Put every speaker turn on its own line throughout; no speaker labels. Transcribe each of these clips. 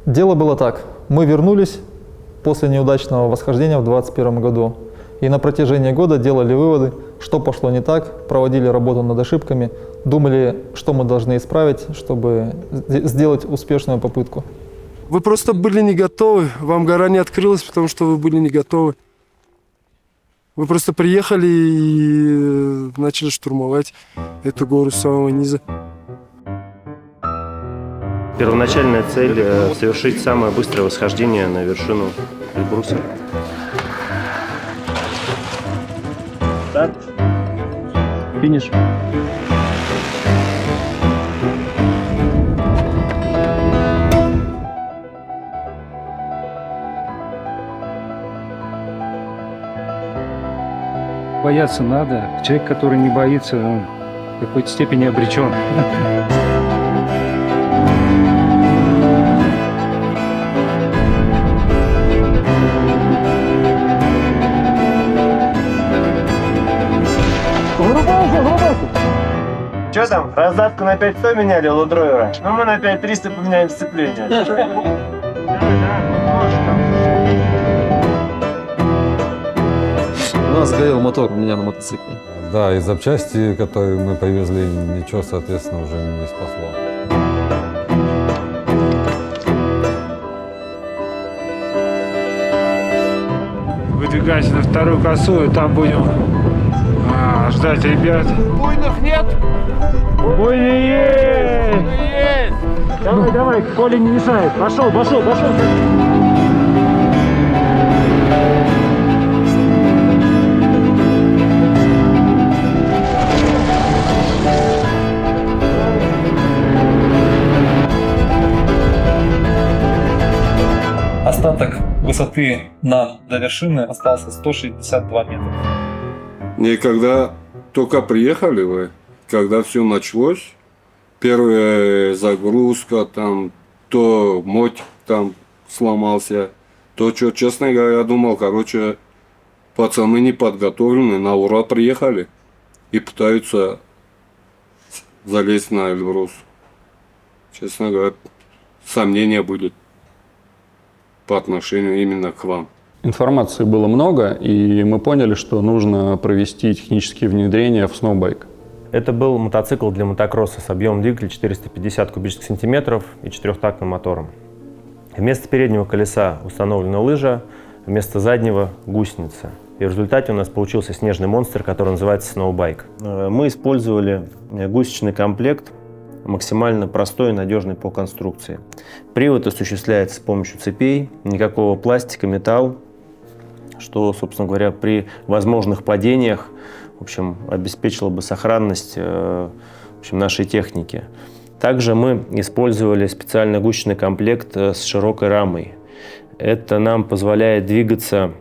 Дело было так. Мы вернулись после неудачного восхождения в 2021 году. И на протяжении года делали выводы, что пошло не так, проводили работу над ошибками, думали, что мы должны исправить, чтобы сделать успешную попытку.
Вы просто были не готовы, вам гора не открылась, потому что вы были не готовы. Вы просто приехали и начали штурмовать эту гору с самого низа.
Первоначальная цель – совершить самое быстрое восхождение на вершину Эльбруса. Старт. Финиш.
Бояться надо. Человек, который не боится, он в какой-то степени обречен.
Что там, раздатку на 5100 меняли у дройвера? Ну мы на 5300 поменяем сцепление.
У нас сгорел мотор у меня на мотоцикле.
Да, и запчасти, которые мы повезли, ничего, соответственно, уже не спасло.
Выдвигайся на вторую косу, и там будем ждать ребят.
Буйных нет?
Буйный есть! Давай, давай, Коля не мешает. Пошел.
Остаток высоты до вершины остался 162 метра.
И когда только приехали вы, когда все началось, первая загрузка, там, то мотик там сломался, то что, честно говоря, я думал, короче, пацаны не подготовлены, на ура приехали и пытаются залезть на Эльбрус. Честно говоря, сомнения были по отношению именно к вам.
Информации было много, и мы поняли, что нужно провести технические внедрения в Snowbike.
Это был мотоцикл для мотокросса с объемом двигателя 450 кубических сантиметров и четырехтактным мотором. Вместо переднего колеса установлена лыжа, вместо заднего – гусеница. И в результате у нас получился снежный монстр, который называется Snowbike. Мы использовали гусеничный комплект, максимально простой и надежный по конструкции. Привод осуществляется с помощью цепей, никакого пластика, металл, что, собственно говоря, при возможных падениях, в общем, обеспечило бы сохранность, нашей техники. Также мы использовали специально гусеничный комплект с широкой рамой. Это нам позволяет двигаться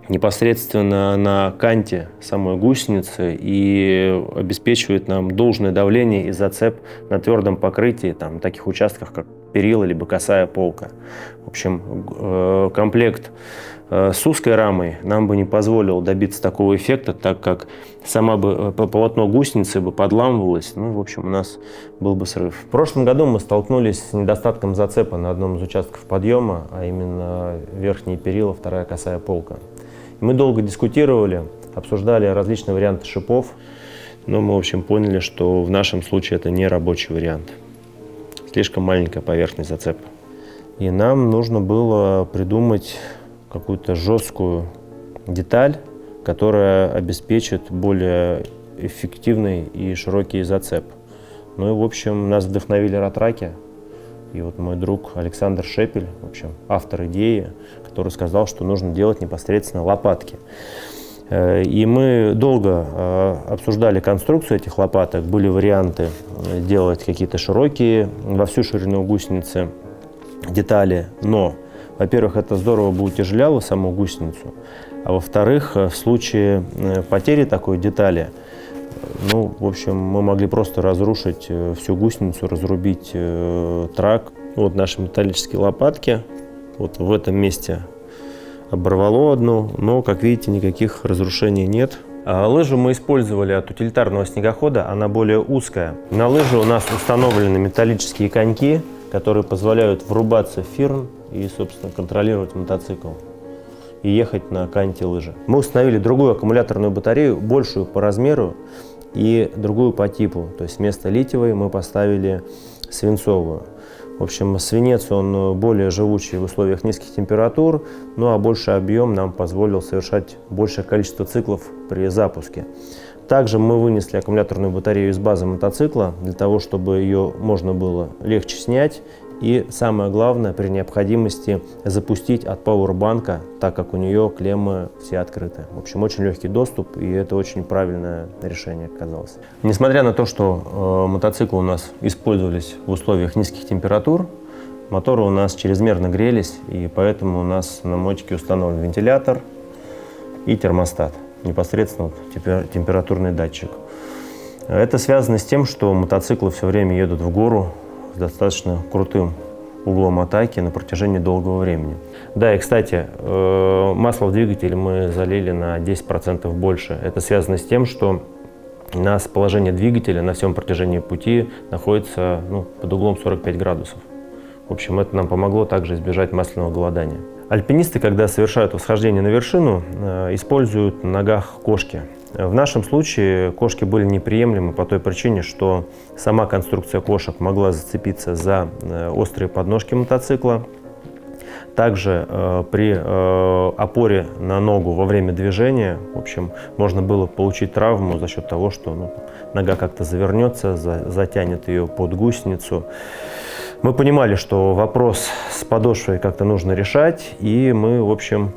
непосредственно на канте самой гусеницы и обеспечивает нам должное давление и зацеп на твердом покрытии, там, таких участках, как перила либо косая полка. В общем, комплект с узкой рамой нам бы не позволил добиться такого эффекта, так как сама бы полотно гусеницы бы подламывалось, ну, в общем, у нас был бы срыв. В прошлом году мы столкнулись с недостатком зацепа на одном из участков подъема, а именно верхние перила, вторая косая полка. Мы долго дискутировали, обсуждали различные варианты шипов, но мы, в общем, поняли, что в нашем случае это не рабочий вариант. Слишком маленькая поверхность зацепа. И нам нужно было придумать какую-то жесткую деталь, которая обеспечит более эффективный и широкий зацеп. Ну и, в общем, нас вдохновили ратраки. И вот мой друг Александр Шепель, в общем, автор идеи, который сказал, что нужно делать непосредственно лопатки. И мы долго обсуждали конструкцию этих лопаток. Были варианты делать какие-то широкие, во всю ширину гусеницы детали. Но, во-первых, это здорово бы утяжеляло саму гусеницу. А во-вторых, в случае потери такой детали, ну, в общем, мы могли просто разрушить всю гусеницу, разрубить трак. Вот наши металлические лопатки. Вот в этом месте оборвало одну, но, как видите, никаких разрушений нет. Лыжу мы использовали от утилитарного снегохода, она более узкая. На лыжу у нас установлены металлические коньки, которые позволяют врубаться в фирн и, собственно, контролировать мотоцикл и ехать на канте-лыжи. Мы установили другую аккумуляторную батарею, большую по размеру и другую по типу. То есть вместо литиевой мы поставили свинцовую. В общем, свинец, он более живучий в условиях низких температур, ну а больший объем нам позволил совершать большее количество циклов при запуске. Также мы вынесли аккумуляторную батарею из базы мотоцикла, для того, чтобы ее можно было легче снять и, самое главное, при необходимости запустить от пауэрбанка, так как у нее клеммы все открыты. В общем, очень легкий доступ, и это очень правильное решение оказалось. Несмотря на то, что мотоциклы у нас использовались в условиях низких температур, моторы у нас чрезмерно грелись, и поэтому у нас на мотике установлен вентилятор и термостат, непосредственно температурный датчик. Это связано с тем, что мотоциклы все время едут в гору с достаточно крутым углом атаки на протяжении долгого времени. Да, и, кстати, масло в двигатель мы залили на 10% больше. Это связано с тем, что у нас положение двигателя на всем протяжении пути находится под углом 45 градусов. В общем, это нам помогло также избежать масляного голодания. Альпинисты, когда совершают восхождение на вершину, используют на ногах кошки. В нашем случае кошки были неприемлемы по той причине, что сама конструкция кошек могла зацепиться за острые подножки мотоцикла. Также при опоре на ногу во время движения, в общем, можно было получить травму за счет того, что нога как-то завернется, затянет ее под гусеницу. Мы понимали, что вопрос с подошвой как-то нужно решать, и мы, в общем,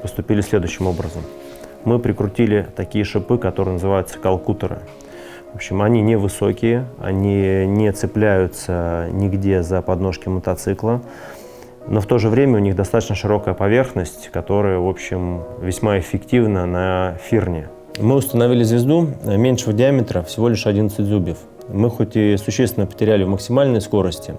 поступили следующим образом. Мы прикрутили такие шипы, которые называются калкутеры. В общем, они невысокие, они не цепляются нигде за подножки мотоцикла, но в то же время у них достаточно широкая поверхность, которая, в общем, весьма эффективна на фирне. Мы установили звезду меньшего диаметра, всего лишь 11 зубьев. Мы хоть и существенно потеряли в максимальной скорости,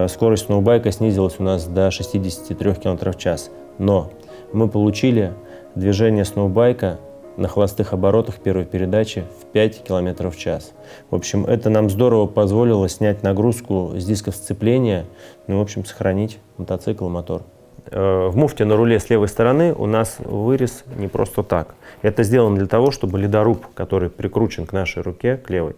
скорость сноубайка снизилась у нас до 63 км в час, но мы получили движение сноубайка на холостых оборотах первой передачи в 5 км в час. В общем, это нам здорово позволило снять нагрузку с дисков сцепления, в общем, сохранить мотоцикл и мотор. В муфте на руле с левой стороны у нас вырез не просто так. Это сделано для того, чтобы ледоруб, который прикручен к нашей руке, к левой,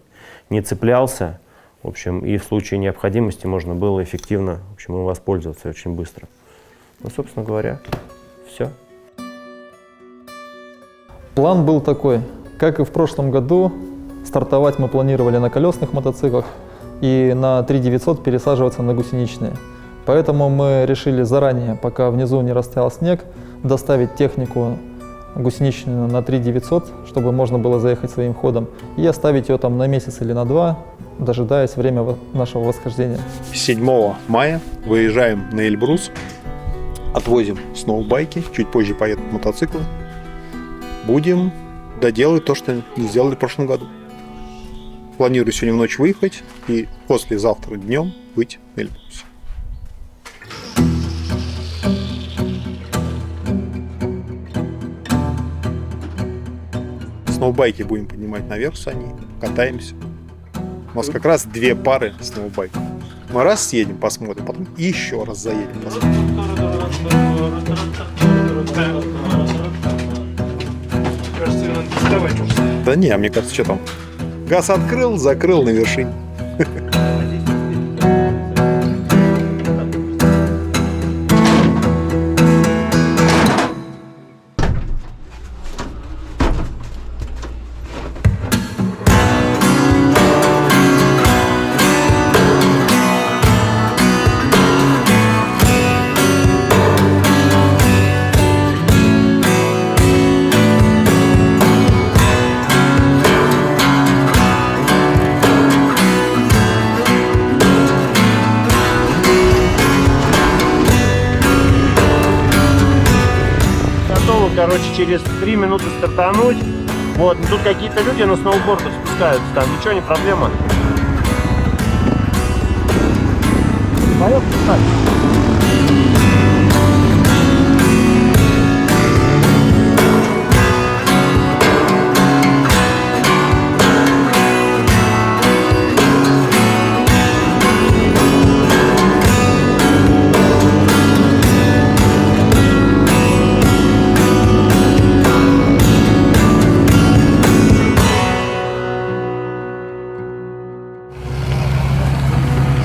не цеплялся, в общем, и в случае необходимости можно было эффективно, в общем, им воспользоваться очень быстро. Собственно говоря, все.
План был такой, как и в прошлом году, стартовать мы планировали на колесных мотоциклах и на 3900 пересаживаться на гусеничные. Поэтому мы решили заранее, пока внизу не растаял снег, доставить технику гусеничную на 3900, чтобы можно было заехать своим ходом, и оставить ее там на месяц или на 2, дожидаясь времени нашего восхождения.
7 мая выезжаем на Эльбрус, отвозим сноубайки, чуть позже поедут мотоциклы. Будем доделать то, что не сделали в прошлом году. Планирую сегодня в ночь выехать и послезавтра днем быть на Эльбрусе. Сноубайки будем поднимать наверх с они, катаемся. У нас как раз 2 пары сноубайков. Мы раз съедем, посмотрим, потом еще раз заедем, посмотрим.
Кажется, надо доставать уже.
Да не, мне кажется, что там? Газ открыл, закрыл на вершине.
Короче, через 3 минуты стартануть. Вот, тут какие-то люди на сноубордах спускаются, там ничего, не проблема. Поехали, так.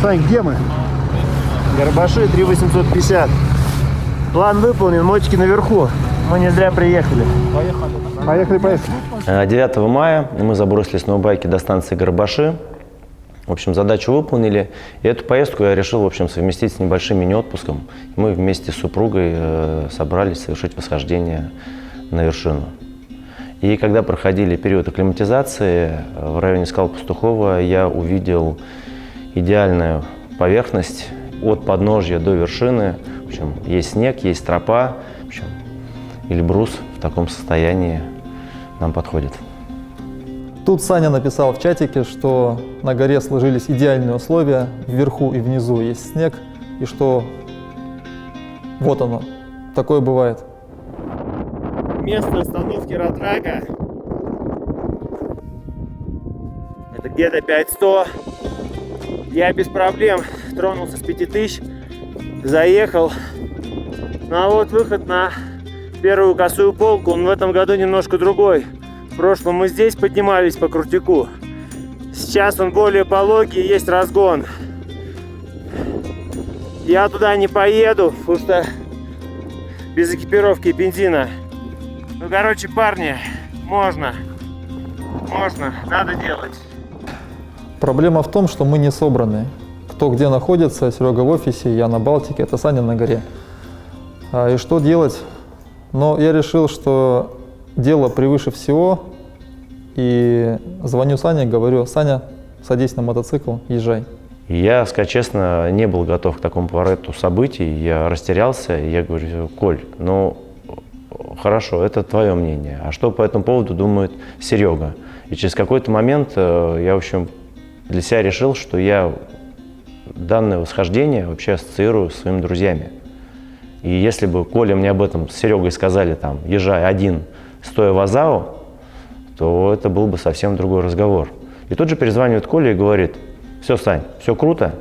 Сань, где мы?
Горбаши 3850. План выполнен, мотики наверху. Мы не зря приехали.
Поехали.
9 мая мы забросили сноубайки до станции Горбаши. В общем, задачу выполнили. И эту поездку я решил, в общем, совместить с небольшим мини-отпуском. Мы вместе с супругой собрались совершить восхождение на вершину. И когда проходили период акклиматизации, в районе скал Пастухова я увидел идеальную поверхность от подножья до вершины. В общем, есть снег, есть тропа. В общем, Эльбрус в таком состоянии нам подходит.
Тут Саня написал в чатике, что на горе сложились идеальные условия, вверху и внизу есть снег, и что вот оно, такое бывает.
Место остановки Ратрака. Это где-то 5100. Я без проблем тронулся с 5000, заехал. Ну а вот выход на первую косую полку, он в этом году немножко другой. В прошлом мы здесь поднимались по крутику. Сейчас он более пологий, есть разгон. Я туда не поеду, потому что без экипировки и бензина. Ну, короче, парни, можно, надо делать.
Проблема в том, что мы не собраны. Кто где находится, Серега в офисе, я на Балтике, это Саня на горе. И что делать? Но я решил, что дело превыше всего, и звоню Сане, говорю: Саня, садись на мотоцикл, езжай.
Я, сказать честно, не был готов к такому повороту событий, я растерялся, и я говорю: Коль, ну хорошо, это твое мнение, а что по этому поводу думает Серега? И через какой-то момент я, в общем, для себя решил, что я данное восхождение вообще ассоциирую с своими друзьями. И если бы Коля мне об этом с Серегой сказали, там, езжай один, стоя в Азау, то это был бы совсем другой разговор. И тут же перезванивает Коля и говорит: все, Сань, все круто,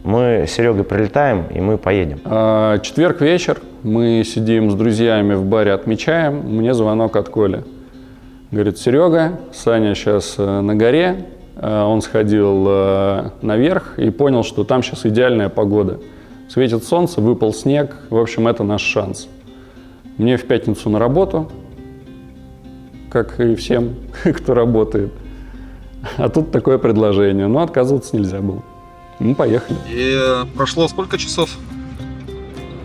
мы с Серегой прилетаем и мы поедем.
Четверг вечер, мы сидим с друзьями в баре, отмечаем, мне звонок от Коли. Говорит: Серега, Саня сейчас на горе, он сходил наверх и понял, что там сейчас идеальная погода. Светит солнце, выпал снег, в общем, это наш шанс. Мне в пятницу на работу, как и всем, кто работает. А тут такое предложение, но отказываться нельзя было. Мы поехали.
И прошло сколько часов?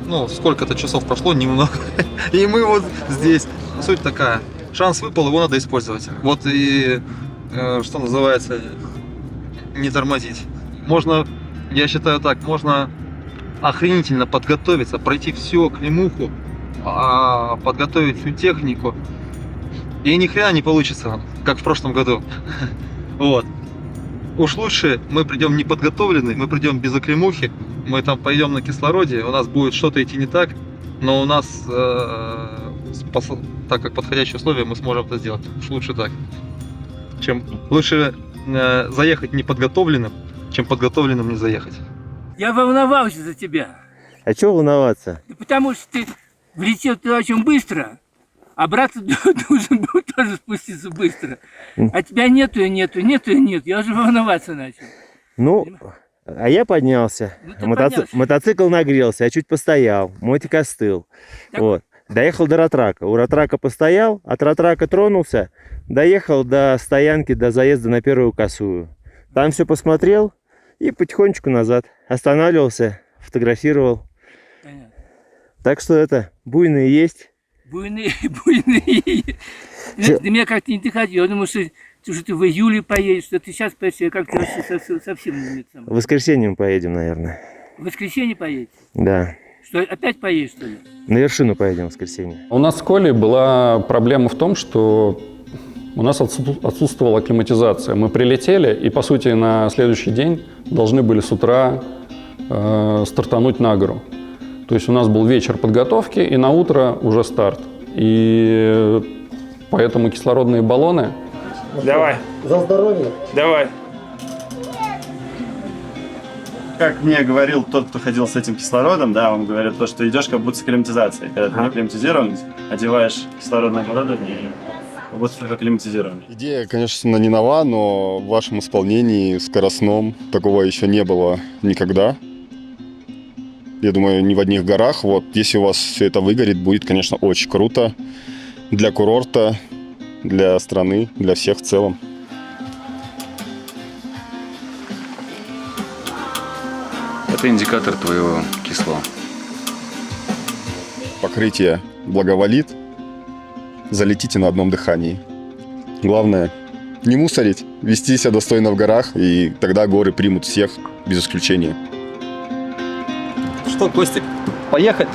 Ну, сколько-то часов прошло, немного. И мы вот здесь. Суть такая. Шанс выпал, его надо использовать. Вот и, что называется, не тормозить. Можно, я считаю так, можно охренительно подготовиться, пройти всю климуху, подготовить всю технику. И ни хрена не получится, как в прошлом году. Вот. Уж лучше мы придем неподготовленные, мы придем без оклемухи, мы там пойдем на кислороде, у нас будет что-то идти не так, но у нас, так как подходящие условия, мы сможем это сделать. Уж лучше так. Лучше заехать неподготовленным, чем подготовленным не заехать.
Я волновался за тебя.
А чего волноваться?
Да потому что ты влетел туда очень быстро, а брат должен был тоже спуститься быстро. А тебя нету. Я уже волноваться начал.
Ну, а я поднялся.
Ну,
мотоцикл нагрелся, я чуть постоял, мотик остыл.
Так.
Вот. Доехал до Ратрака. У Ратрака постоял, от Ратрака тронулся, доехал до стоянки, до заезда на первую косую. Там все посмотрел и потихонечку назад. Останавливался, фотографировал.
Понятно.
Так что это, буйные есть.
Буйные. Ты меня как-то не доходил. Я думаю, что ты в июле поедешь, что ты сейчас поедешь, как-то вообще совсем не знаю.
В воскресенье мы поедем, наверное.
В воскресенье поедешь?
Да.
Что, опять поедешь, что ли?
На вершину поедем в воскресенье.
У нас с Колей была проблема в том, что у нас отсутствовала акклиматизация. Мы прилетели и, по сути, на следующий день должны были с утра стартануть на гору. То есть у нас был вечер подготовки и на утро уже старт. И поэтому кислородные баллоны...
Давай.
За здоровье.
Давай.
Как мне говорил тот, кто ходил с этим кислородом, да, он говорит, что идешь как будто с акклиматизацией. Когда ты не акклиматизирован, одеваешь кислородные баллоны и высококлиматизированный.
Идея, конечно, не нова, но в вашем исполнении скоростном такого еще не было никогда. Я думаю, ни в одних горах. Вот, если у вас все это выгорит, будет, конечно, очень круто для курорта, для страны, для всех в целом.
Это индикатор твоего кисло.
Покрытие благоволит. Залетите на одном дыхании. Главное, не мусорить, вести себя достойно в горах, и тогда горы примут всех, без исключения.
Что, Костик, поехать?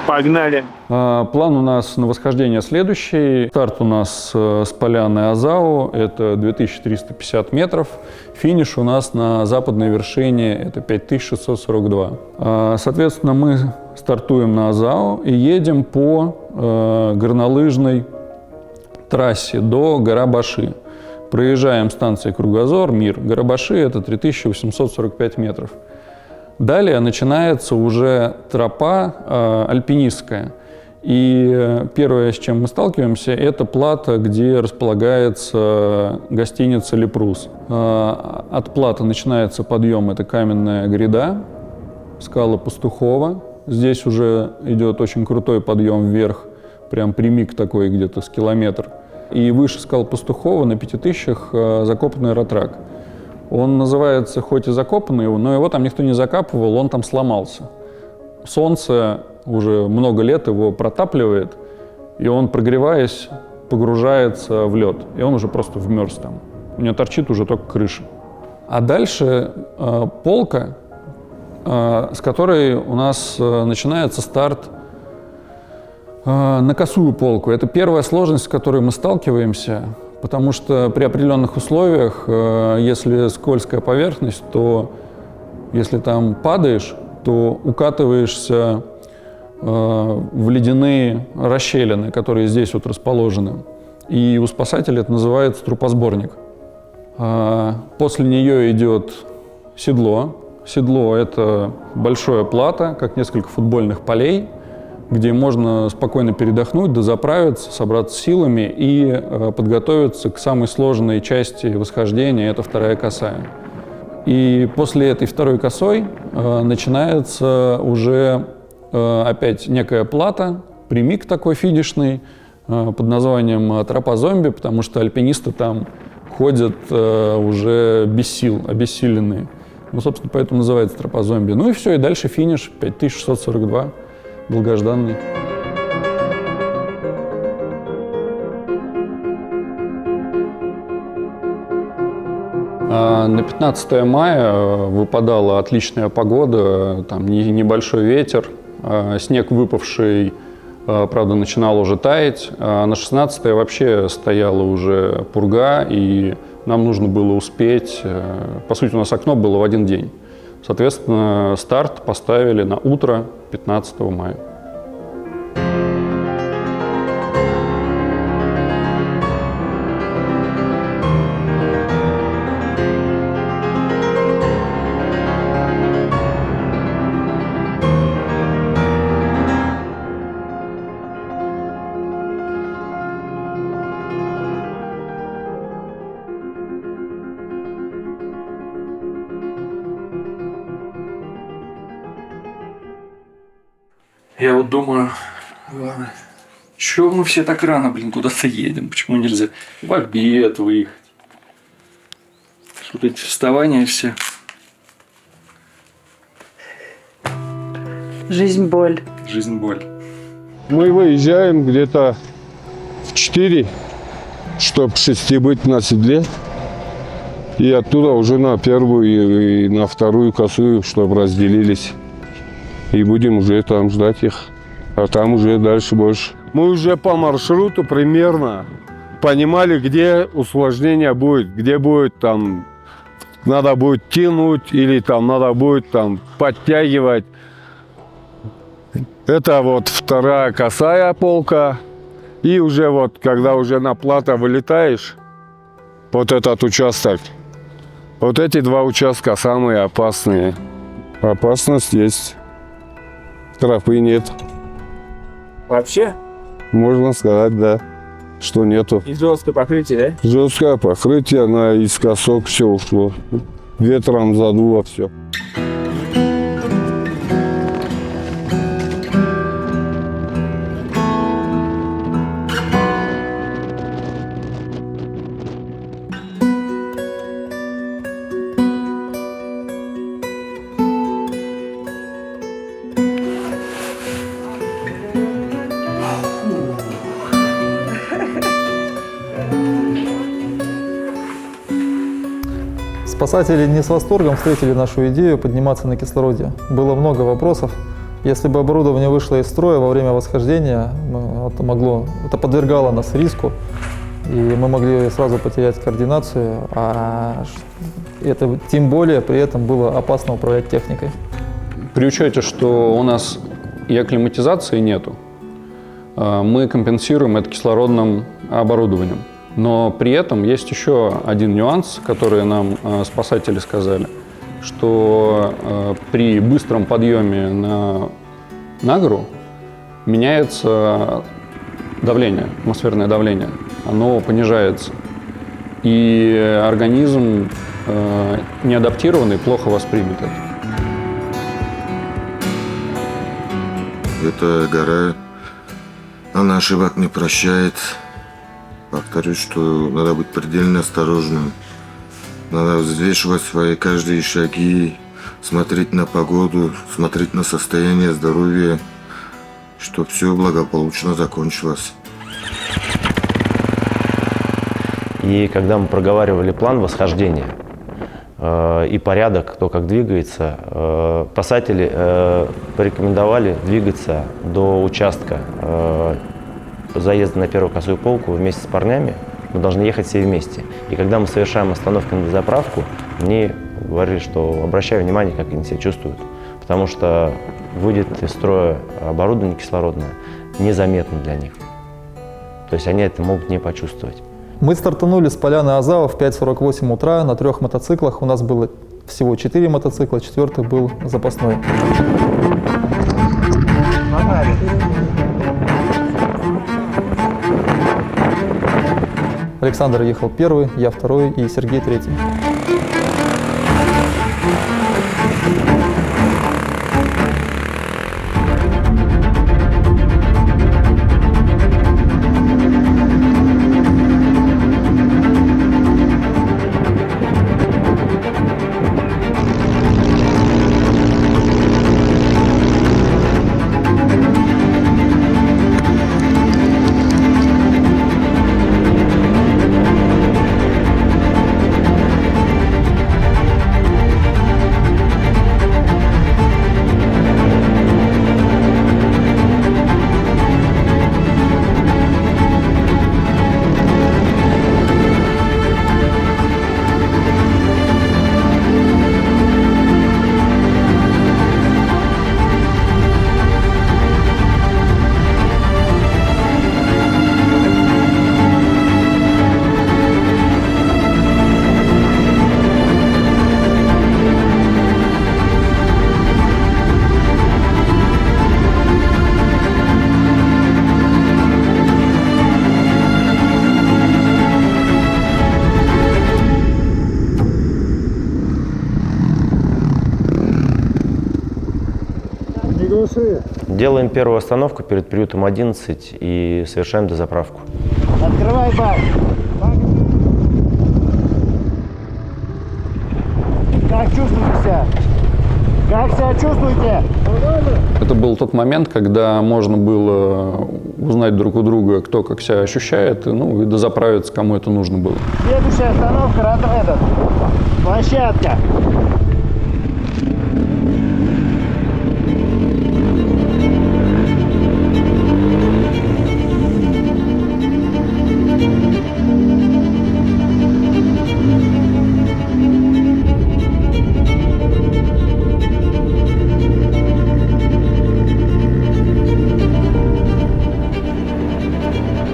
Погнали.
План у нас на восхождение следующий. Старт у нас с поляны Азау, это 2350 метров. Финиш у нас на западной вершине, это 5642. Соответственно, мы стартуем на Азау и едем по горнолыжной трассе до Гарабаши. Проезжаем станции Кругозор, Мир. Гарабаши – это 3845 метров. Далее начинается уже тропа альпинистская. И первое, с чем мы сталкиваемся, это плато, где располагается гостиница «Лепрус». От плато начинается подъем, это каменная гряда, скала Пастухова. Здесь уже идет очень крутой подъем вверх, прям прямик такой где-то с километр. И выше скал Пастухова на 5000 закопанный ратрак. Он называется хоть и закопанный, но его там никто не закапывал, он там сломался. Солнце уже много лет его протапливает, и он, прогреваясь, погружается в лед, и он уже просто вмерз там. У него торчит уже только крыша. А дальше полка, с которой у нас начинается старт на косую полку. Это первая сложность, с которой мы сталкиваемся. Потому что при определенных условиях, если скользкая поверхность, то если там падаешь, то укатываешься в ледяные расщелины, которые здесь вот расположены. И у спасателей это называется трупосборник. После нее идет седло. Седло – это большое плато, как несколько футбольных полей, где можно спокойно передохнуть, дозаправиться, собраться силами и подготовиться к самой сложной части восхождения, это вторая косая. И после этой второй косой начинается уже опять некая плата, прямик такой финишный, под названием «Тропа зомби», потому что альпинисты там ходят уже без сил, обессиленные. Ну, собственно, поэтому называется «Тропа зомби». Ну и все, и дальше финиш 5642. Долгожданный. На 15 мая выпадала отличная погода, там небольшой ветер, снег выпавший, правда, начинал уже таять. А на 16 вообще стояла уже пурга, и нам нужно было успеть. По сути, у нас окно было в один день. Соответственно, старт поставили на утро 15 мая.
Я вот думаю, чего мы все так рано, куда-то едем? Почему нельзя в обед выехать? Что эти вставания все?
Жизнь – боль.
Жизнь – боль.
Мы выезжаем где-то в 4, чтобы в 6 быть на седле. И оттуда уже на первую и на вторую косую, чтобы разделились. И будем уже там ждать их, а там уже дальше больше. Мы уже по маршруту примерно понимали, где усложнение будет, где будет там, надо будет тянуть или там надо будет там подтягивать. Это вот вторая косая полка. И уже вот, когда уже на плато вылетаешь, вот этот участок, вот эти два участка самые опасные. Опасность есть. Тропы нет.
Вообще?
Можно сказать, да. что нету.
И жесткое покрытие, да?
Жесткое покрытие, наискосок все ушло. Ветром задуло все.
Спасатели не с восторгом встретили нашу идею подниматься на кислороде. Было много вопросов. Если бы оборудование вышло из строя во время восхождения, это подвергало нас риску, и мы могли сразу потерять координацию, а это тем более при этом было опасно управлять техникой.
При учете, что у нас и акклиматизации нету, мы компенсируем это кислородным оборудованием. Но при этом есть еще один нюанс, который нам спасатели сказали, что при быстром подъеме на гору меняется давление, атмосферное давление, оно понижается. И организм неадаптированный плохо воспримет это.
Эта гора, она ошибок не прощает. Повторюсь, что надо быть предельно осторожным. Надо взвешивать свои каждые шаги, смотреть на погоду, смотреть на состояние здоровья, чтобы все благополучно закончилось.
И когда мы проговаривали план восхождения и порядок, кто как двигается, спасатели порекомендовали двигаться до участка заезда на первую косую полку вместе с парнями. Мы должны ехать все вместе. И когда мы совершаем остановку на дозаправку, мне говорили, что обращаю внимание, как они себя чувствуют. Потому что выйдет из строя оборудование кислородное незаметно для них. То есть они это могут не почувствовать.
Мы стартанули с поляны Азава в 5:48 утра на 3 мотоциклах. У нас было всего 4 мотоцикла, 4-й был запасной. Александр ехал первый, я второй и Сергей третий.
Делаем первую остановку перед приютом 11 и совершаем дозаправку.
Открывай бак. Как чувствуете себя? Как себя чувствуете?
Это был тот момент, когда можно было узнать друг у друга, кто как себя ощущает, и дозаправиться, кому это нужно было.
Следующая остановка, площадка.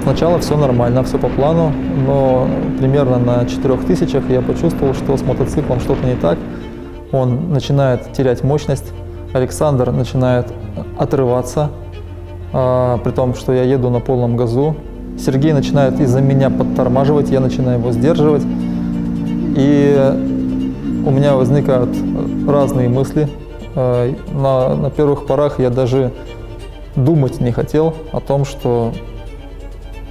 Сначала все нормально, все по плану, но примерно на 4000 я почувствовал, что с мотоциклом что-то не так. Он начинает терять мощность, Александр начинает отрываться, при том, что я еду на полном газу. Сергей начинает из-за меня подтормаживать, я начинаю его сдерживать. И у меня возникают разные мысли. На первых порах я даже думать не хотел о том, что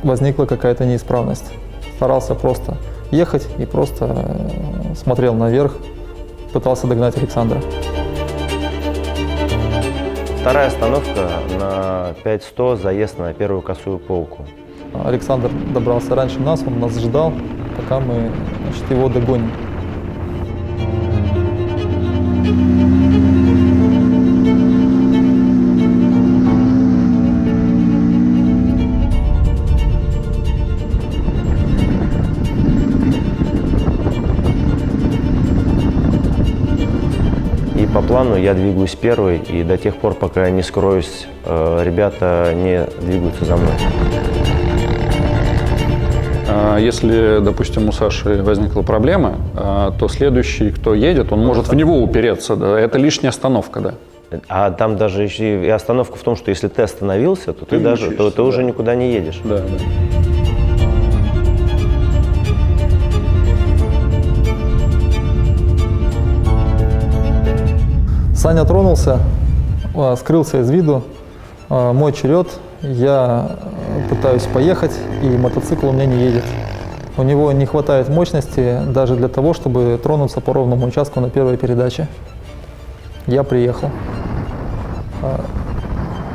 возникла какая-то неисправность. Старался просто ехать и просто смотрел наверх, пытался догнать Александра.
Вторая остановка на 5100, заезд на первую косую полку.
Александр добрался раньше нас, он нас ждал, пока мы, значит, его догоним.
И по плану я двигаюсь первый, и до тех пор, пока я не скроюсь, ребята не двигаются за мной.
Если, допустим, у Саши возникла проблема, то следующий, кто едет, он может в него упереться. Да? Это лишняя остановка, да.
А там даже еще и остановка в том, что если ты остановился, то ты уже никуда не едешь.
Да, да.
Саня тронулся, скрылся из виду. Мой черед, я пытаюсь поехать, и мотоцикл у меня не едет. У него не хватает мощности даже для того, чтобы тронуться по ровному участку на первой передаче. Я приехал.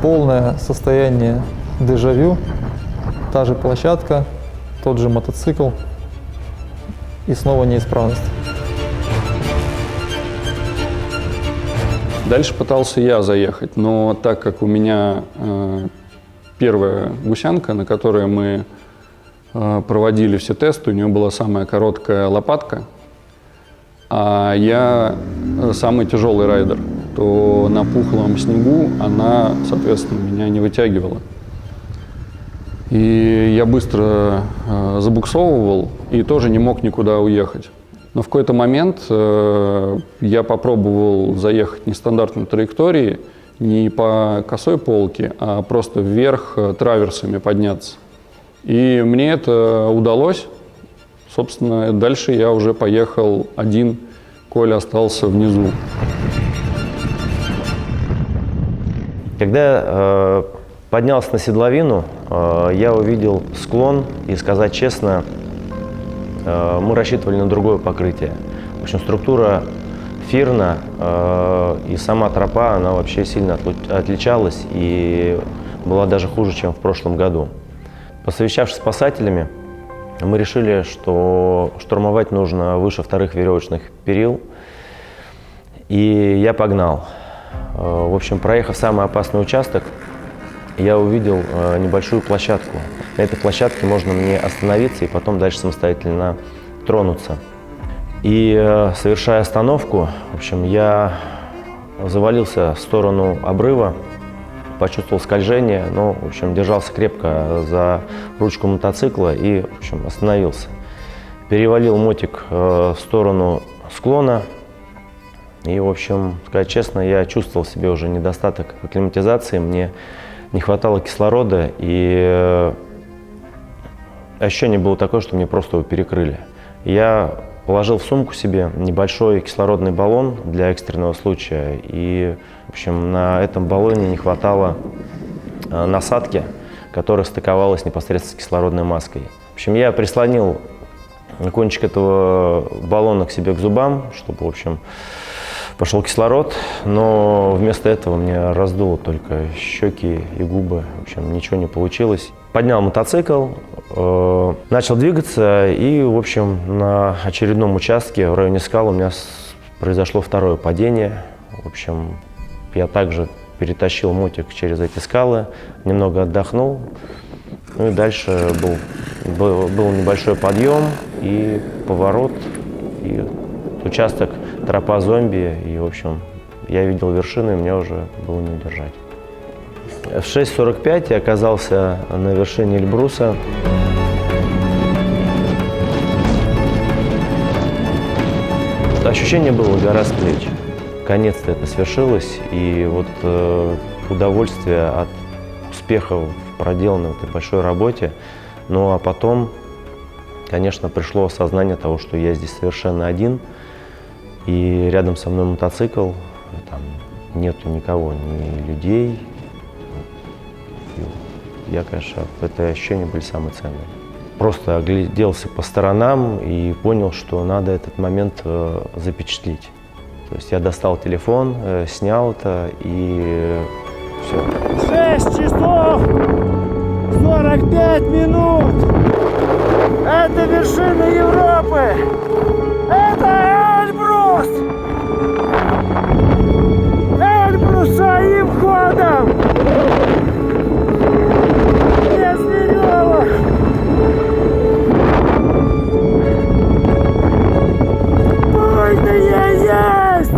Полное состояние дежавю, та же площадка, тот же мотоцикл и снова неисправность.
Дальше пытался я заехать, но так как у меня первая гусянка, на которой мы проводили все тесты, у нее была самая короткая лопатка, а я самый тяжелый райдер, то на пухлом снегу она, соответственно, меня не вытягивала. И я быстро забуксовывал и тоже не мог никуда уехать. Но в какой-то момент я попробовал заехать нестандартной траекторией, не по косой полке, а просто вверх траверсами подняться. И мне это удалось. Собственно, дальше я уже поехал один, Коля остался внизу.
Когда я поднялся на седловину, я увидел склон, и, сказать честно, мы рассчитывали на другое покрытие. В общем, структура фирна и сама тропа, она вообще сильно отличалась и была даже хуже, чем в прошлом году. Посовещавшись с спасателями, мы решили, что штурмовать нужно выше вторых веревочных перил, и я погнал. В общем, проехав самый опасный участок, я увидел небольшую площадку. На этой площадке можно мне остановиться и потом дальше самостоятельно тронуться. И совершая остановку, в общем, я завалился в сторону обрыва, почувствовал скольжение, но, в общем, держался крепко за ручку мотоцикла и, в общем, остановился. Перевалил мотик в сторону склона. И, в общем, сказать честно, я чувствовал в себе уже недостаток акклиматизации, мне не хватало кислорода, и ощущение было такое, что мне просто его перекрыли. Я положил в сумку себе небольшой кислородный баллон для экстренного случая, и, в общем, на этом баллоне не хватало насадки, которая стыковалась непосредственно с кислородной маской. В общем, я прислонил кончик этого баллона к себе к зубам, чтобы, в общем, пошел кислород, но вместо этого мне раздуло только щеки и губы. В общем, ничего не получилось. Поднял мотоцикл, начал двигаться, и, в общем, на очередном участке в районе скал у меня произошло второе падение. В общем, я также перетащил мотик через эти скалы, немного отдохнул. Ну и дальше был небольшой подъем и поворот, и участок тропа зомби, и, в общем, я видел вершины, и мне уже было не удержать. В 6:45 я оказался на вершине Эльбруса. Ощущение было гора с плеч. Наконец-то это свершилось, и вот удовольствие от успеха в проделанной этой большой работе Ну а потом, конечно, пришло осознание того, что я здесь совершенно один, и рядом со мной мотоцикл, там нету никого, ни людей. И я, конечно, это ощущения были самые ценные. Просто огляделся по сторонам и понял, что надо этот момент запечатлеть. То есть я достал телефон, снял это и все.
6 часов 45 минут. Это вершина Европы. Это Эльбрус. Эльбрус своим ходом. Без веревок. Есть!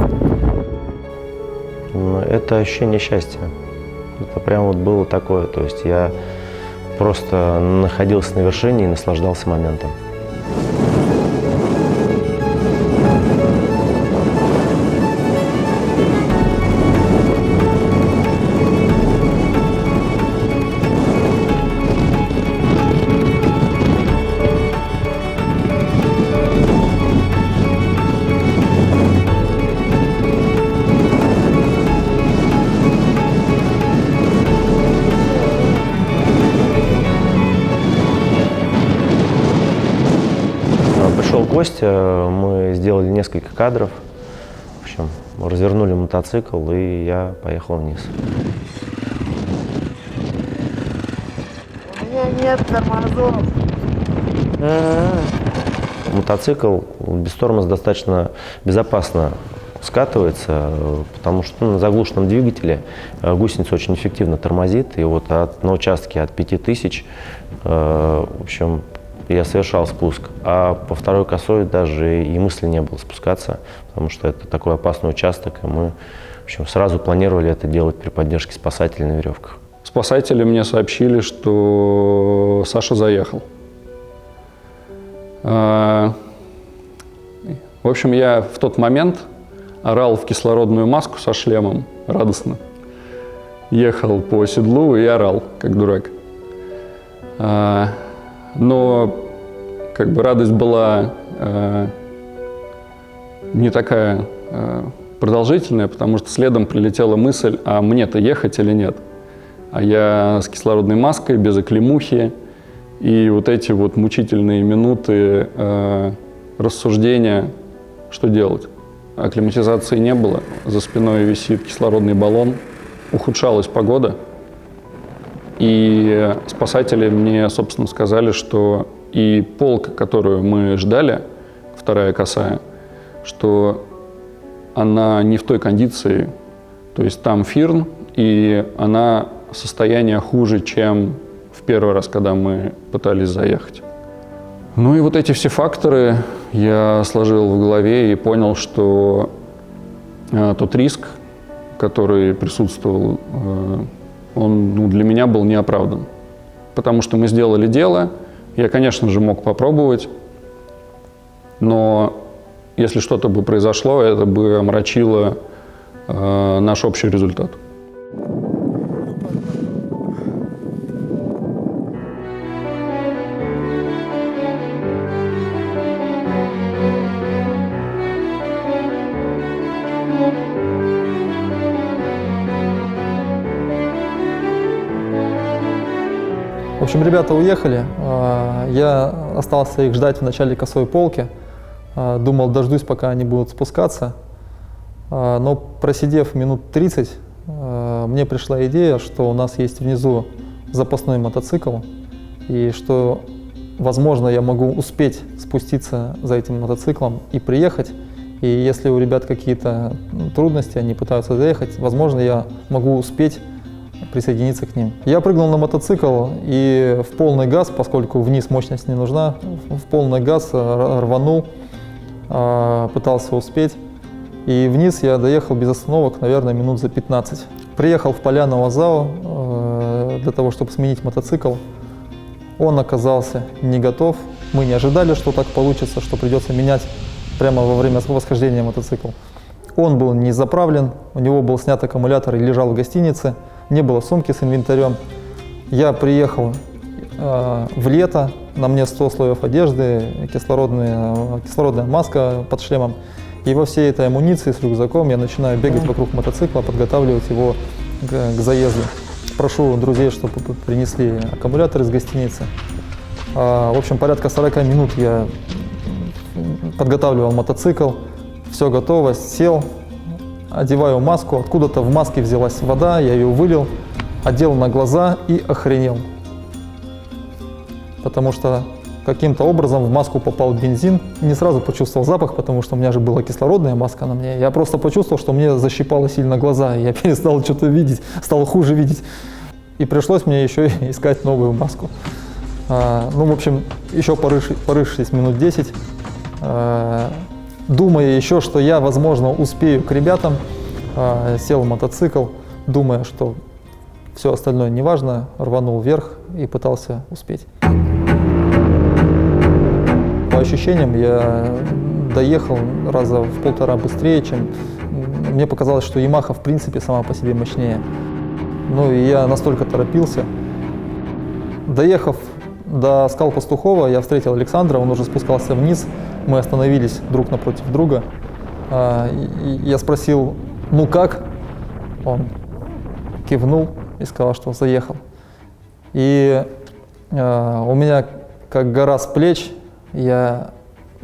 Это ощущение счастья. Это прям вот было такое. То есть я просто находился на вершине и наслаждался моментом. Пришел Костя, мы сделали несколько кадров, в общем, развернули мотоцикл, и я поехал вниз.
У меня нет тормозов.
Мотоцикл без тормоза достаточно безопасно скатывается, потому что на заглушенном двигателе гусеница очень эффективно тормозит, и вот на участке от 5000, в общем, я совершал спуск, а по второй косой даже и мысли не было спускаться, потому что это такой опасный участок, и мы, в общем, сразу планировали это делать при поддержке спасателей на веревках.
Спасатели мне сообщили, что Саша заехал. В общем, я в тот момент орал в кислородную маску со шлемом радостно. Ехал по седлу и орал, как дурак. Но как бы радость была не такая продолжительная, потому что следом прилетела мысль, а мне-то ехать или нет. А я с кислородной маской, без оклемухи, и вот эти вот мучительные минуты рассуждения, что делать. Акклиматизации не было, за спиной висит кислородный баллон, ухудшалась погода. И спасатели мне, собственно, сказали, что и полка, которую мы ждали, вторая косая, что она не в той кондиции. То есть там фирн, и она состояние хуже, чем в первый раз, когда мы пытались заехать. Ну и вот эти все факторы я сложил в голове и понял, что тот риск, который присутствовал, он для меня был неоправдан. Потому что мы сделали дело, я, конечно же, мог попробовать, но если что-то бы произошло, это бы омрачило наш общий результат.
В общем, ребята уехали, я остался их ждать в начале косой полки, думал, дождусь, пока они будут спускаться, но просидев минут 30, мне пришла идея, что у нас есть внизу запасной мотоцикл, и что, возможно, я могу успеть спуститься за этим мотоциклом и приехать, и если у ребят какие-то трудности, они пытаются заехать, возможно, я могу успеть присоединиться к ним. Я прыгнул на мотоцикл и в полный газ, поскольку вниз мощность не нужна, в полный газ рванул, пытался успеть. И вниз я доехал без остановок, наверное, минут за 15. Приехал в поляну Азау для того, чтобы сменить мотоцикл. Он оказался не готов. Мы не ожидали, что так получится, что придется менять прямо во время восхождения мотоцикл. Он был не заправлен, у него был снят аккумулятор и лежал в гостинице. Не было сумки с инвентарем. Я приехал в лето, на мне 100 слоев одежды, кислородная маска под шлемом. И во всей этой амуниции с рюкзаком я начинаю бегать вокруг мотоцикла, подготавливать его к заезду. Прошу друзей, чтобы принесли аккумулятор из гостиницы. В общем, порядка 40 минут я подготавливал мотоцикл, все готово, сел, одеваю маску, откуда-то в маске взялась вода, я ее вылил, одел на глаза и охренел. Потому что каким-то образом в маску попал бензин, не сразу почувствовал запах, потому что у меня же была кислородная маска на мне. Я просто почувствовал, что мне защипало сильно глаза, и я перестал что-то видеть, стал хуже видеть. И пришлось мне еще искать новую маску. Ну, в общем, еще порывшись минут 10, думая еще, что я, возможно, успею к ребятам, сел в мотоцикл, думая, что все остальное не важно, рванул вверх и пытался успеть. По ощущениям, я доехал раза в 1,5 быстрее, чем мне показалось, что Yamaha в принципе сама по себе мощнее. Ну и я настолько торопился. Доехав до скал Пастухова, я встретил Александра, он уже спускался вниз, мы остановились друг напротив друга. Я спросил, ну как? Он кивнул и сказал, что заехал. И у меня как гора с плеч, я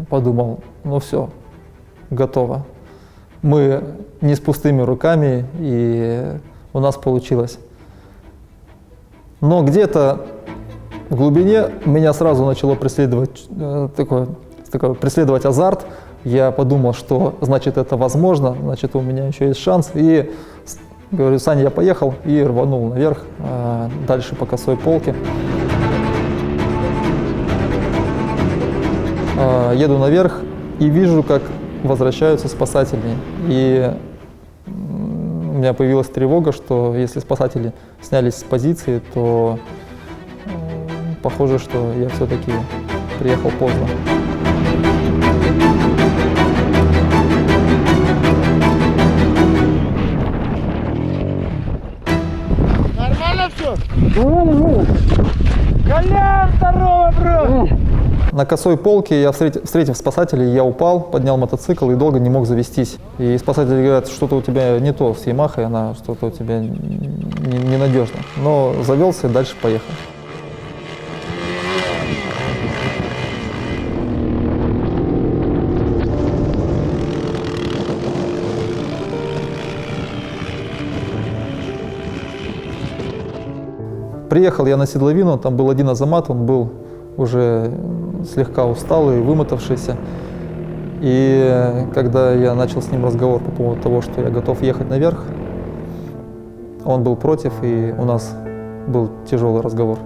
подумал, ну все, готово. Мы не с пустыми руками, и у нас получилось. Но где-то в глубине меня сразу начало преследовать преследовать азарт. Я подумал, что значит это возможно, значит у меня еще есть шанс. И говорю, Саня, я поехал, и рванул наверх, дальше по косой полке. Еду наверх и вижу, как возвращаются спасатели. И у меня появилась тревога, что если спасатели снялись с позиции, то похоже, что я все-таки приехал поздно.
Нормально все? Колян, здорово, бро!
На косой полке, я встретив спасателей, я упал, поднял мотоцикл и долго не мог завестись. И спасатели говорят, что-то у тебя не то с Yamaha, она что-то у тебя ненадежно. Но завелся и дальше поехал. Приехал я на седловину, там был один Азамат, он был уже слегка усталый, вымотавшийся. И когда я начал с ним разговор по поводу того, что я готов ехать наверх, он был против, и у нас был тяжелый разговор.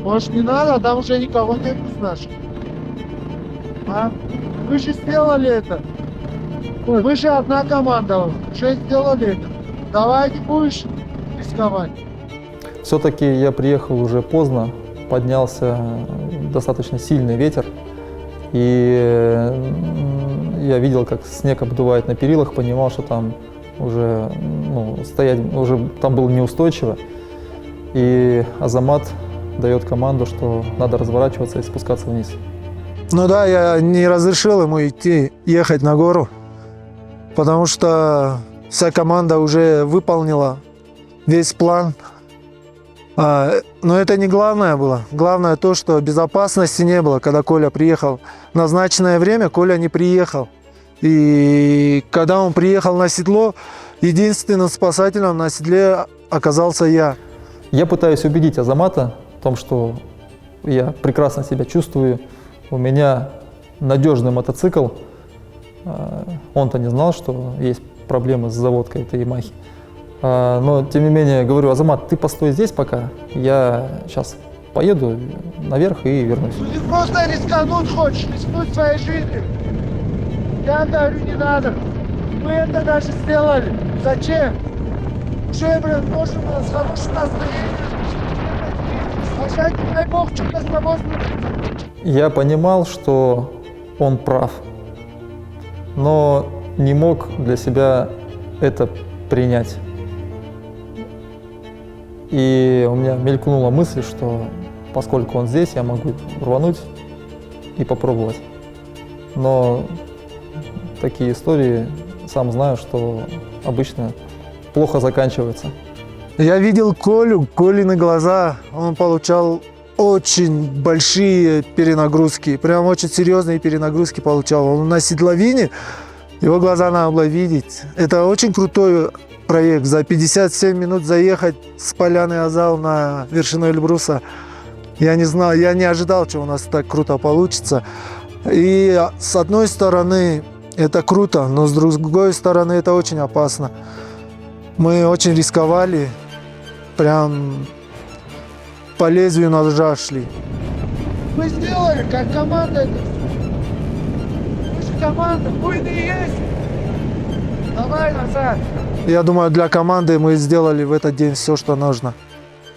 Может, не надо, там уже никого нет из наших. А? Вы же сделали это. Вы же одна команда, уже сделали это. Давай не будешь рисковать.
Все-таки я приехал уже поздно, поднялся достаточно сильный ветер, и я видел, как снег обдувает на перилах, понимал, что там уже стоять уже там было неустойчиво. И Азамат дает команду, что надо разворачиваться и спускаться вниз.
Ну да, я не разрешил ему ехать на гору, потому что вся команда уже выполнила весь план. Но это не главное было. Главное то, что безопасности не было, когда Коля приехал. В назначенное время Коля не приехал. И когда он приехал на седло, единственным спасателем на седле оказался я.
Я пытаюсь убедить Азамата в том, что я прекрасно себя чувствую. У меня надежный мотоцикл. Он-то не знал, что есть проблемы с заводкой этой Yamaha. Но, тем не менее, говорю, Азамат, ты постой здесь пока, я сейчас поеду наверх и вернусь.
Ты просто рискануть хочешь, рискнуть своей жизнью. Я говорю, не надо. Мы это даже сделали. Зачем? Уже, блин, можно было с хорошим настроением. А не дай бог, что-то с тобой случится.
Я понимал, что он прав, но не мог для себя это принять. И у меня мелькнула мысль, что поскольку он здесь, я могу рвануть и попробовать. Но такие истории, сам знаю, что обычно плохо заканчиваются.
Я видел Колю, Колины глаза, он получал очень большие перенагрузки, прям очень серьезные перенагрузки получал. Он на седловине, его глаза надо было видеть. Это очень крутой проект. За 57 минут заехать с поляны Азал на вершину Эльбруса. Я не знал, я не ожидал, что у нас так круто получится. И с одной стороны это круто, но с другой стороны это очень опасно. Мы очень рисковали, прям по лезвию ножа шли.
Мы сделали, как команда это. Мы же команда, буйные есть. Давай назад.
Я думаю, для команды мы сделали в этот день все, что нужно.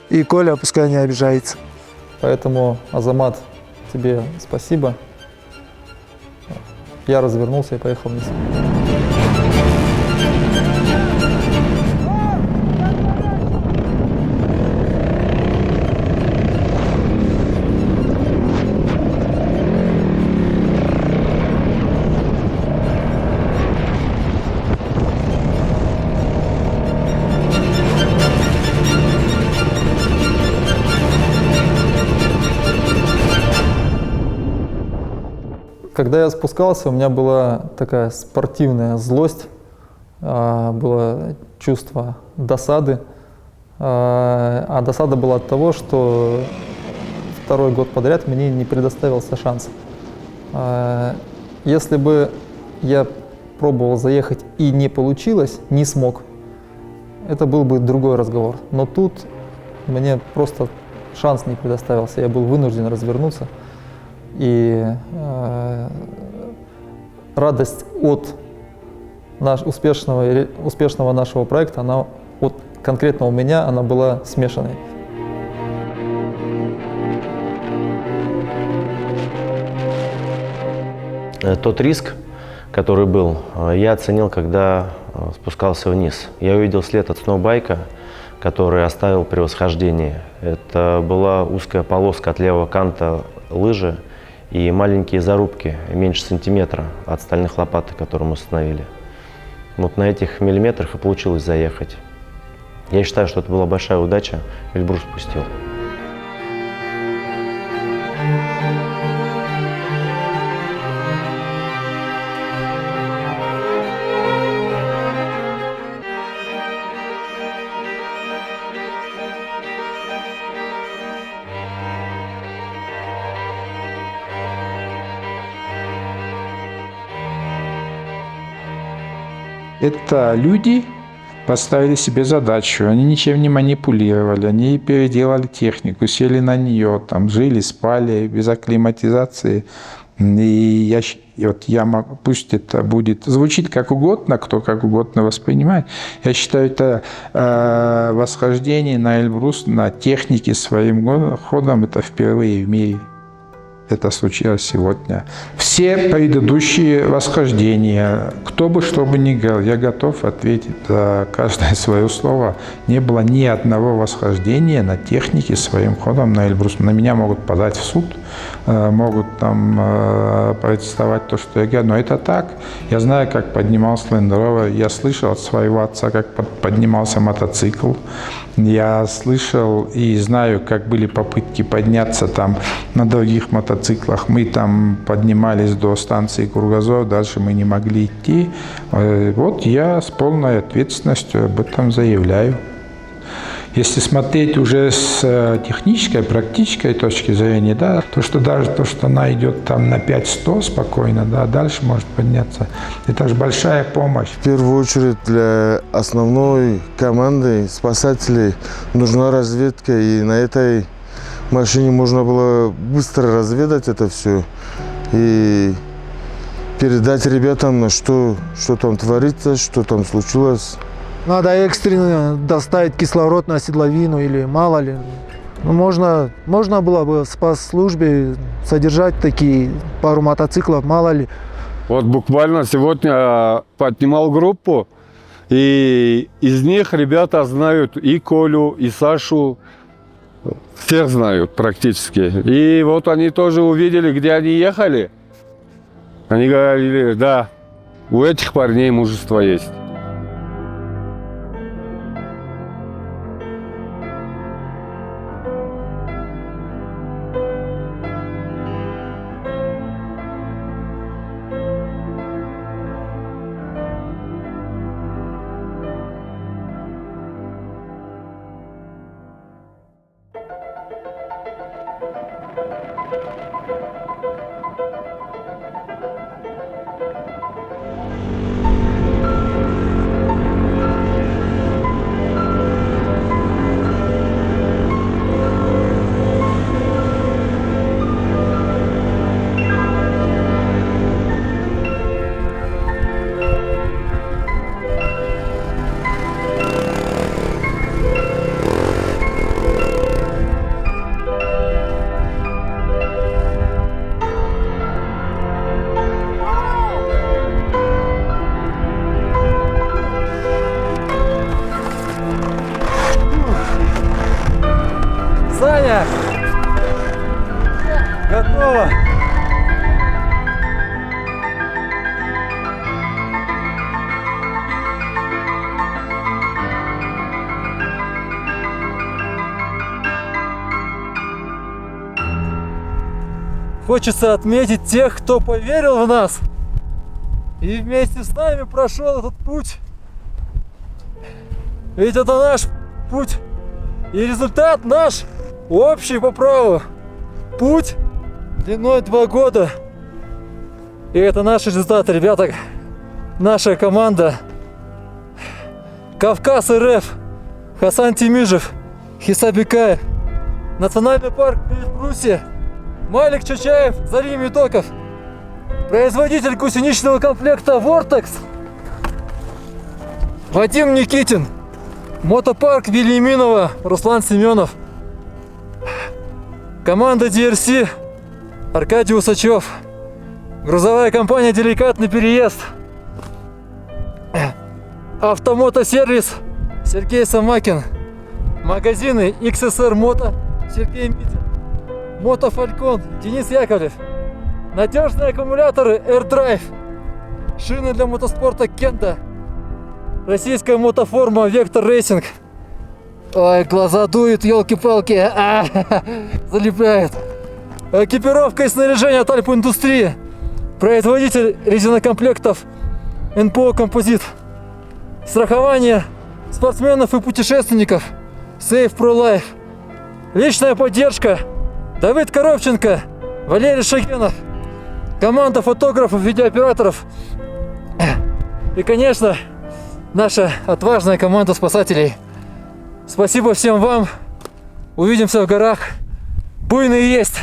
И Коля пускай не обижается.
Поэтому, Азамат, тебе спасибо. Я развернулся и поехал вниз. Когда я спускался, у меня была такая спортивная злость, было чувство досады. А досада была от того, что второй год подряд мне не предоставился шанс. Если бы я пробовал заехать и не получилось, не смог, это был бы другой разговор. Но тут мне просто шанс не предоставился, я был вынужден развернуться. И радость от успешного нашего проекта, она вот конкретно у меня, она была смешанной.
Тот риск, который был, я оценил, когда спускался вниз. Я увидел след от сноубайка, который оставил при восхождении. Это была узкая полоска от левого канта лыжи и маленькие зарубки, меньше сантиметра от стальных лопаток, которые мы установили. Вот на этих миллиметрах и получилось заехать. Я считаю, что это была большая удача, Эльбрус спустил.
Это люди поставили себе задачу, они ничем не манипулировали, они переделали технику, сели на нее, там жили, спали, без акклиматизации. И я могу, пусть это будет звучит как угодно, кто как угодно воспринимает. Я считаю, это восхождение на Эльбрус на технике своим ходом, это впервые в мире. Это случилось сегодня. Все предыдущие восхождения, кто бы что бы ни говорил, я готов ответить за каждое свое слово. Не было ни одного восхождения на технике своим ходом на Эльбрус. На меня могут подать в суд, могут там протестовать то, что я говорю. Но это так. Я знаю, как поднимался Land Rover. Я слышал от своего отца, как поднимался мотоцикл. Я слышал и знаю, как были попытки подняться там на других мотоциклах. Мы там поднимались до станции Кургазов, дальше мы не могли идти. Вот я с полной ответственностью об этом заявляю. Если смотреть уже с технической, практической точки зрения, да, то, что даже то, что она идет там на 5-100 спокойно, да, дальше может подняться, это же большая помощь.
В первую очередь для основной команды спасателей нужна разведка, и на этой машине можно было быстро разведать это все и передать ребятам, что там творится, что там случилось.
Надо экстренно доставить кислород на седловину или мало ли. Можно было бы в спецслужбе содержать такие пару мотоциклов, мало ли.
Вот буквально сегодня поднимал группу, и из них ребята знают и Колю, и Сашу. Всех знают практически. И вот они тоже увидели, где они ехали. Они говорили, да, у этих парней мужество есть.
Саня! Готово! Хочется отметить тех, кто поверил в нас и вместе с нами прошел этот путь. Ведь это наш путь и результат наш общий по праву. Путь длиной 2 года. И это наш результат, ребята. Наша команда. Кавказ РФ. Хасан Тимижев. Хисабикаев. Национальный парк Эльбрусе. Малик Чучаев, Зарим Ютоков. Производитель гусеничного комплекта Vortex. Вадим Никитин. Мотопарк Вильяминова, Руслан Семенов. Команда DRC, Аркадий Усачев. Грузовая компания «Деликатный переезд». Автомотосервис, Сергей Самакин. Магазины XSR Мото, Сергей Митин. Мотофалькон, Денис Яковлев. Надежные аккумуляторы AirDrive. Шины для мотоспорта Кента. Российская мотоформа Вектор Рейсинг. Ой, глаза дует, елки-палки. Залипляет. Экипировка и снаряжение от Альп Индустрии. Производитель резинокомплектов НПО Композит. Страхование спортсменов и путешественников Safe Pro Life. Личная поддержка Давид Коробченко, Валерий Шагенов. Команда фотографов, видеооператоров. И, конечно, наша отважная команда спасателей. Спасибо всем вам. Увидимся в горах. Буйные есть.